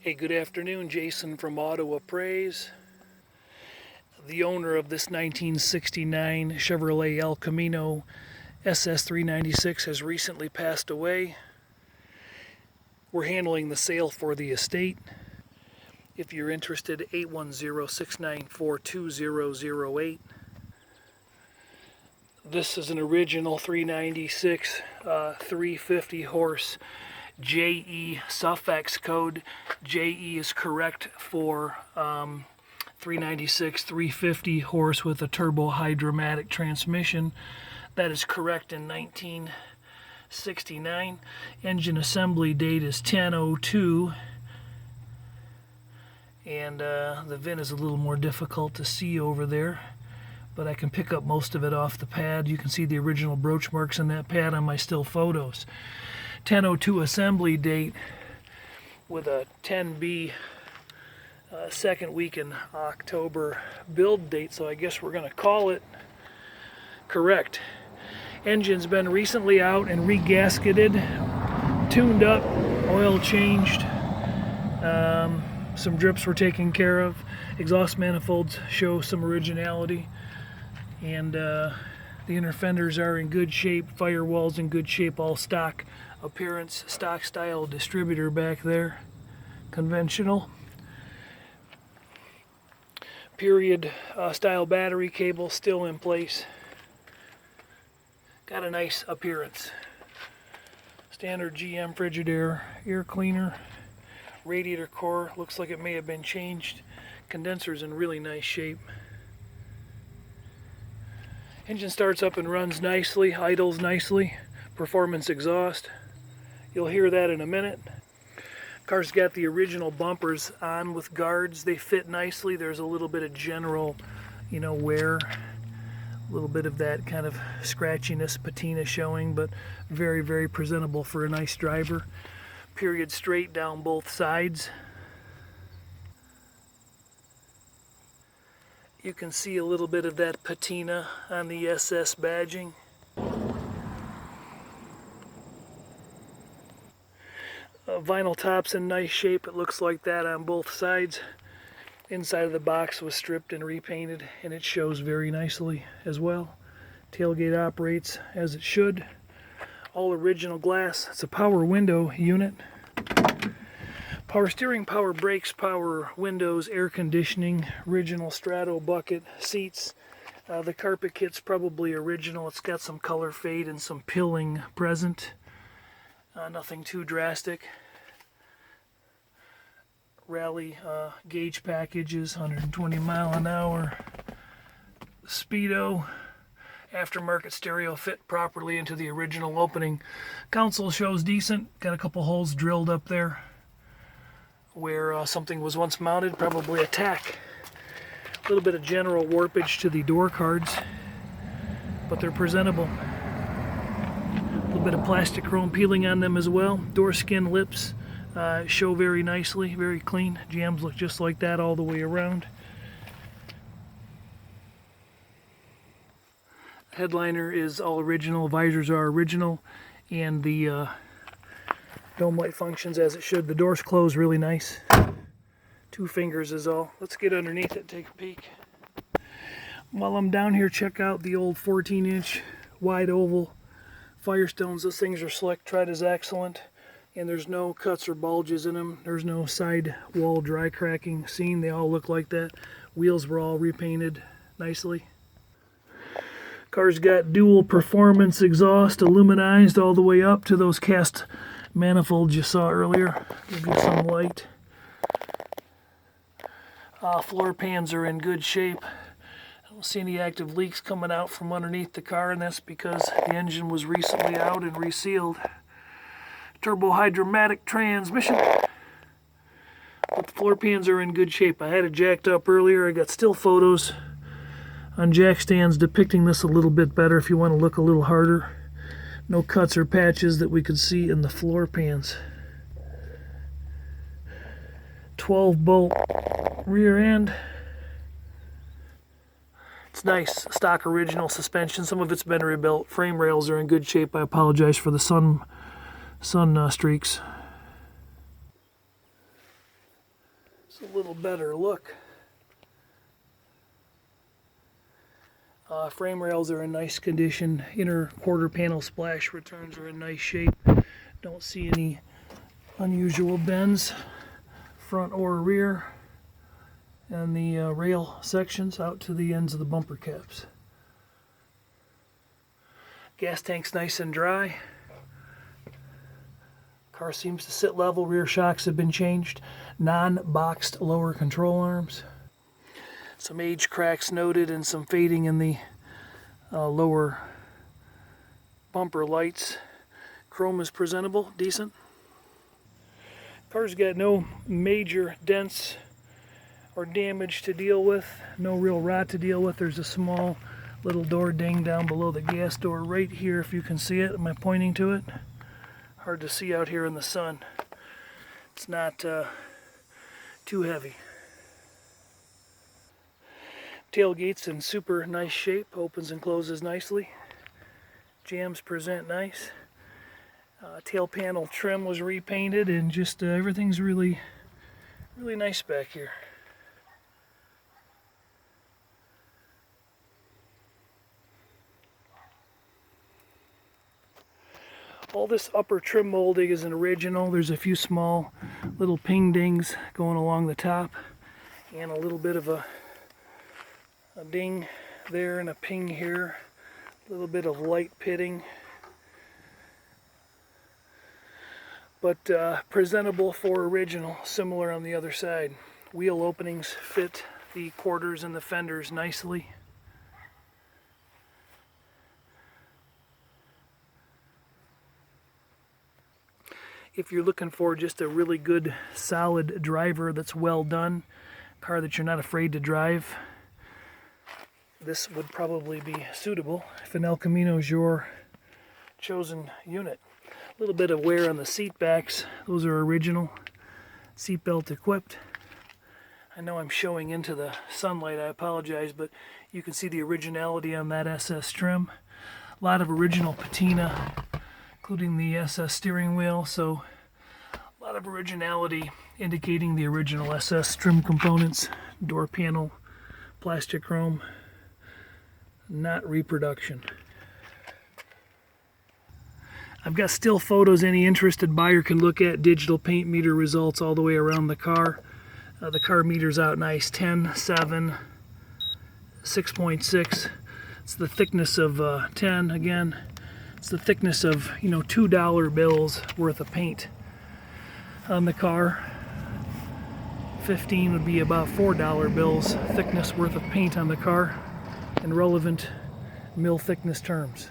Hey, good afternoon. Jason from Appraise. The owner of this 1969 Chevrolet ElCamino SS 396 has recently passed away. We're handling the sale for the estate. If you're interested, 810-694-2008. This is an original 396 350 horse JE suffix code. JE is correct for 396 350 horse with a turbo hydromatic transmission. That is correct in 1969. Engine assembly date is 10/02, and the VIN is a little more difficult to see over there, but I can pick up most of it off the pad. You can see the original broach marks in that pad on my still photos. 10/02 assembly date with a 10B second week in October build date, so I guess we're going to call it correct. Engine's been recently out and re-gasketed, tuned up, oil changed, some drips were taken care of, exhaust manifolds show some originality, and the inner fenders are in good shape, firewall's in good shape, all stock appearance, stock style distributor back there, conventional. Period style battery cable still in place. Got a nice appearance. Standard GM Frigidaire air cleaner. Radiator core looks like it may have been changed. Condenser's in really nice shape. Engine starts up and runs nicely, idles nicely. Performance exhaust. You'll hear that in a minute. Car's got the original bumpers on with guards. They fit nicely. There's a little bit of general, wear. A little bit of that kind of scratchiness, patina showing, but very, very presentable for a nice driver. Period straight down both sides. You can see a little bit of that patina on the SS badging. Vinyl top's in nice shape. It looks like that on both sides. Inside of the box was stripped and repainted, and it shows very nicely as well. Tailgate operates as it should. All original glass. It's a power window unit. Power steering, power brakes, power windows, air conditioning, original strato bucket seats. The carpet kit's probably original. It's got some color fade and some pilling present. Nothing too drastic. Rally gauge packages, 120 mile an hour. Speedo. Aftermarket stereo fit properly into the original opening. Console shows decent. Got a couple holes drilled up there where something was once mounted, probably a tack. A little bit of general warpage to the door cards, but they're presentable. A little bit of plastic chrome peeling on them as well. Door skin lips show very nicely, very clean. Jambs look just like that all the way around. Headliner is all original, visors are original, and the dome light functions as it should. The doors close really nice. 2 fingers is all. Let's get underneath it and take a peek. While I'm down here, check out the old 14-inch wide oval Firestones. Those things are slick, tread is excellent, and there's no cuts or bulges in them. There's no side wall dry cracking seen. They all look like that. Wheels were all repainted nicely. Car's got dual performance exhaust, aluminized all the way up to those cast manifolds you saw earlier. Give you some light. Floor pans are in good shape. I don't see any active leaks coming out from underneath the car, and that's because the engine was recently out and resealed. Turbo hydromatic transmission. But the floor pans are in good shape. I had it jacked up earlier. I got still photos on jack stands depicting this a little bit better if you want to look a little harder. No cuts or patches that we could see in the floor pans. 12-bolt rear end. It's nice, stock original suspension. Some of it's been rebuilt. Frame rails are in good shape. I apologize for the sun streaks. It's a little better look. Frame rails are in nice condition. Inner quarter panel splash returns are in nice shape. Don't see any unusual bends, front or rear. And the rail sections out to the ends of the bumper caps. Gas tank's nice and dry. Car seems to sit level. Rear shocks have been changed. Non-boxed lower control arms. Some age cracks noted and some fading in the lower bumper lights. Chrome is presentable, decent. Car's got no major dents or damage to deal with, no real rot to deal with. There's a small little door ding down below the gas door right here, if you can see it. Am I pointing to it? Hard to see out here in the sun. It's not too heavy. Tailgate's in super nice shape, opens and closes nicely. Jambs present nice. Tail panel trim was repainted, and just everything's really nice back here. All this upper trim molding is an original. There's a few small little ping dings going along the top, and a little bit of a ding there and a ping here. A little bit of light pitting. But presentable for original, similar on the other side. Wheel openings fit the quarters and the fenders nicely. If you're looking for just a really good, solid driver that's well done, car that you're not afraid to drive, this would probably be suitable if an ElCamino is your chosen unit. A little bit of wear on the seat backs. Those are original, seatbelt equipped. I know I'm showing into the sunlight, I apologize, but you can see the originality on that SS trim. A lot of original patina, including the SS steering wheel, so a lot of originality indicating the original SS trim components. Door panel, plastic chrome, not reproduction. I've got still photos any interested buyer can look at, digital paint meter results all the way around the car. The car meter's out nice, 10, 7, 6.6. It's the thickness of 10 again. It's the thickness of, $2 bills worth of paint on the car. 15 would be about $4 bills thickness worth of paint on the car in relevant mil thickness terms.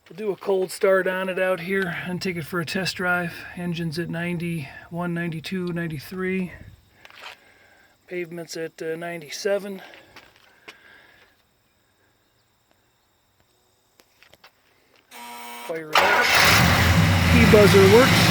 We'll do a cold start on it out here and take it for a test drive. Engine's at 91, 92, 93. Pavement's at 97. Fire it up. Key buzzer works.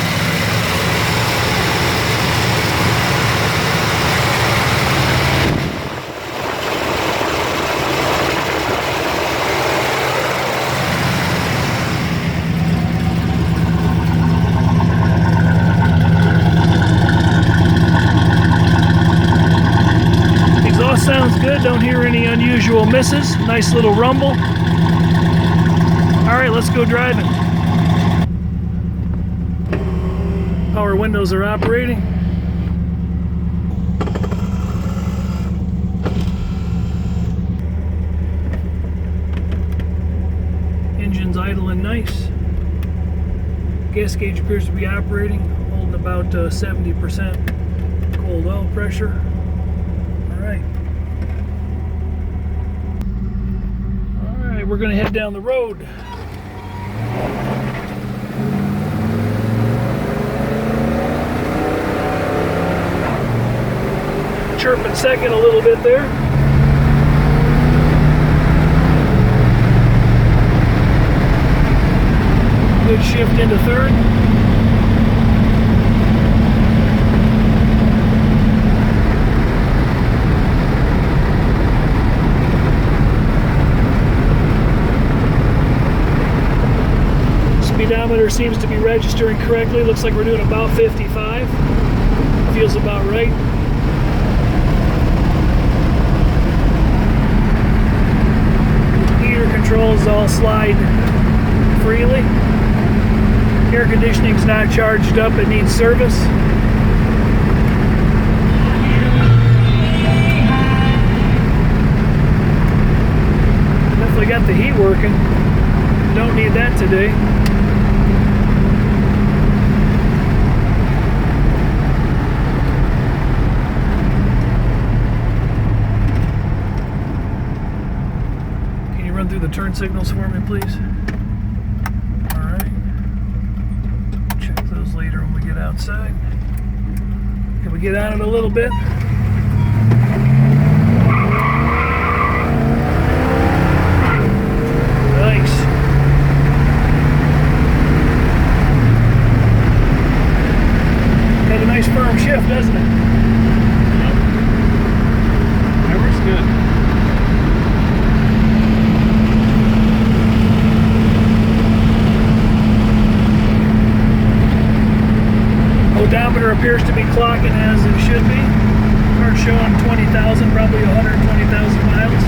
Exhaust sounds good, don't hear any unusual misses. Nice little rumble. Alright, let's go driving. Power windows are operating. Engine's idling nice. Gas gauge appears to be operating, holding about 70% cold oil pressure. Alright. Alright, we're going to head down the road. Chirping second a little bit there. Good shift into third. Speedometer seems to be registering correctly. Looks like we're doing about 55. feels about right. Heater controls all slide freely. Air conditioning's not charged up, it needs service. Definitely got the heat working. Don't need that today. Can you run through the turn signals for me, please? Alright. Check those later when we get outside. Can we get on it a little bit? Nice. Got a nice firm shift, doesn't it? Yep. Everything's good. Odometer appears to be clocking as it should be. Car's showing 20,000, probably 120,000 miles.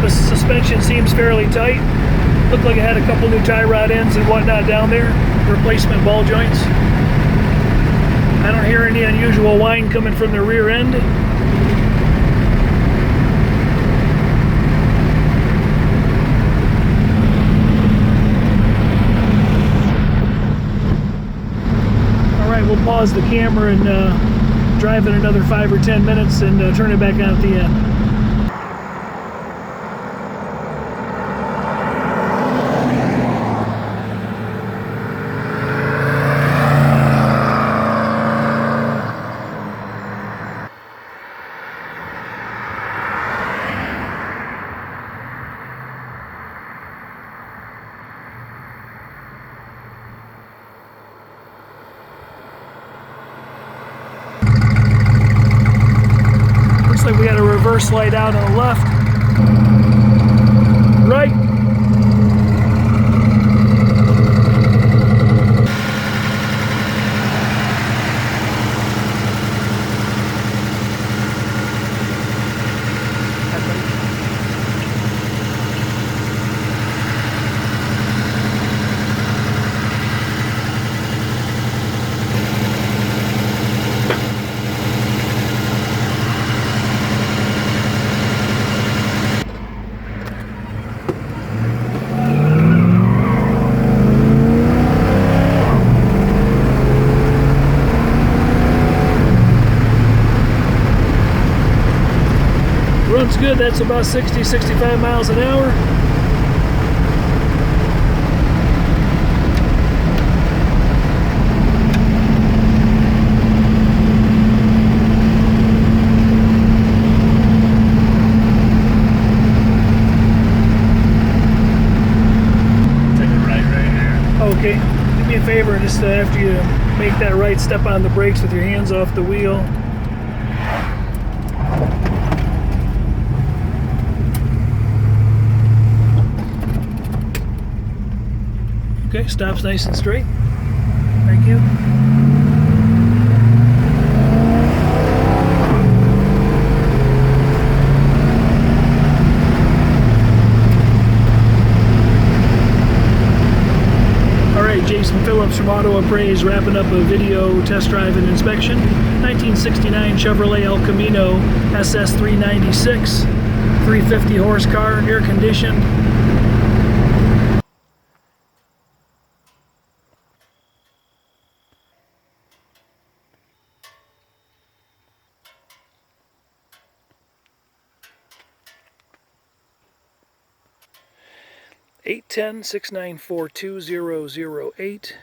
Suspension seems fairly tight. Looked like it had a couple new tie rod ends and whatnot down there. Replacement ball joints. I don't hear any unusual whine coming from the rear end. Alright, we'll pause the camera and drive it another 5 or 10 minutes and turn it back on at the end. Looks like we got a reverse light out on the left. Right. Runs good, that's about 60-65 miles an hour. Take a right here. Okay, do me a favor and just after you make that right, step on the brakes with your hands off the wheel. Okay, stops nice and straight. Thank you. Alright, Jason Phillips from Appraise wrapping up a video test drive and inspection. 1969 Chevrolet ElCamino SS 396, 350 horsepower, air conditioned. (810-694-2008)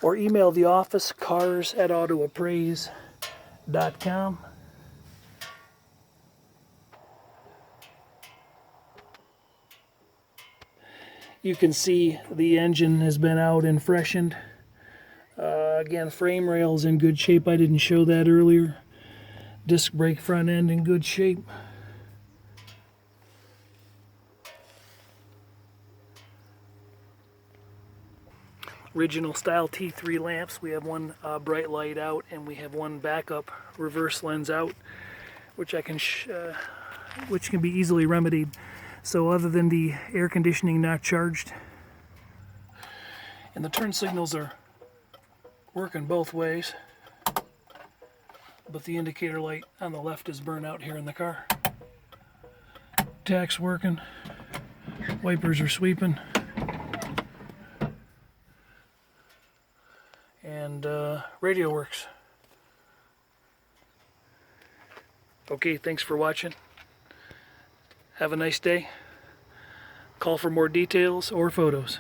or email the office cars@autoappraise.com. You can see the engine has been out and freshened. Again, frame rail's in good shape. I didn't show that earlier. Disc brake front end in good shape. original style T3 lamps. We have one bright light out, and we have one backup reverse lens out, which which can be easily remedied. So other than the air conditioning not charged, and the turn signals are working both ways, but the indicator light on the left is burnt out here in the car. Tach's working, wipers are sweeping, and radio works. Okay, thanks for watching. Have a nice day. Call for more details or photos.